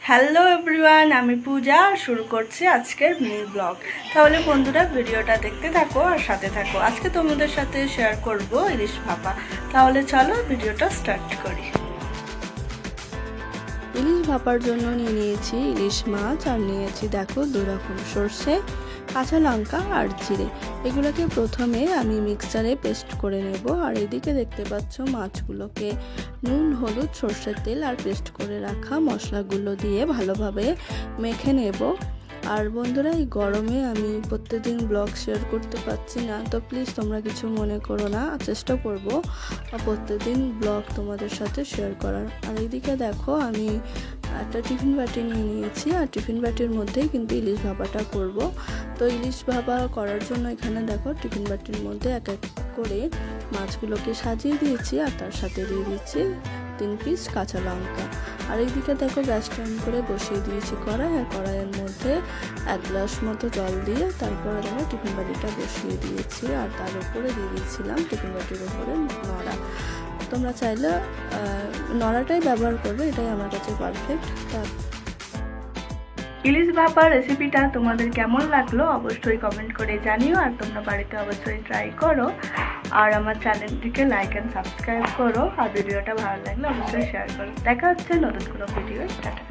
Hello everyone, আমি পূজা আর শুরু করছি আজকের মিনি ব্লগ। তাহলে বন্ধুরা ভিডিওটা দেখতে থাকো আর সাথে থাকো। আজকে তোমাদের সাথে শেয়ার করব ইলিশ ভাপা। তাহলে চলো ভিডিওটা স্টার্ট করি। ইলিশ ভাপার জন্য নিয়েছি ইলিশ মাছ আর নিয়েছি দেখো 2 রকম সরষে, কাঁচা লঙ্কা আর জিরে। এগুলোকে প্রথমে আমি মিক্সারে পেস্ট করে নেব। আর এদিকে দেখতে পাচ্ছ মাছগুলোকে নুন, হলুদ, সরষের তেল আর পেস্ট করে রাখা মশলাগুলো দিয়ে ভালোভাবে মেখে নেব। আর বন্ধুরা, এই গরমে আমি প্রত্যেকদিন ব্লগ শেয়ার করতে পারছি না, তো প্লিজ তোমরা কিছু মনে করো না, চেষ্টা করব প্রত্যেকদিন ব্লগ তোমাদের সাথে শেয়ার করার। আর এইদিকে দেখো আমি একটা টিফিন বাটি নিয়ে নিয়েছি, আর টিফিন বাটির মধ্যেই কিন্তু ইলিশ ভাপাটা করব। তো ইলিশ ভাপা করার জন্য এখানে দেখো টিফিন বাটির মধ্যে এক এক করে মাছগুলোকে সাজিয়ে দিয়েছি, আর তার সাথে দিয়ে দিচ্ছি 3 পিস কাঁচা লঙ্কা। আর এইদিকে দেখো গ্যাসটা অন করে বসিয়ে দিয়েছি কড়াই, আর কড়াইয়ের মধ্যে 1 গ্লাস মতো জল দিয়ে তারপরে দেখো টিফিন বাটিটা বসিয়ে দিয়েছি, আর তার উপরে দিয়ে দিয়েছিলাম টিফিন বাটির উপরে নড়া। তোমরা চাইলে নড়াটাই ব্যবহার করবে, এটাই আমার কাছে পারফেক্ট। ইলিশ ভাপা রেসিপিটা তোমাদের কেমন লাগলো অবশ্যই কমেন্ট করে জানিও, আর তোমরা বাড়িতে অবশ্যই ট্রাই করো। আর আমার চ্যানেলটিকে লাইক অ্যান্ড সাবস্ক্রাইব করো, আর ভিডিওটা ভালো লাগলে অবশ্যই শেয়ার করো। দেখা হচ্ছে নতুন কোনো ভিডিও। টাটা।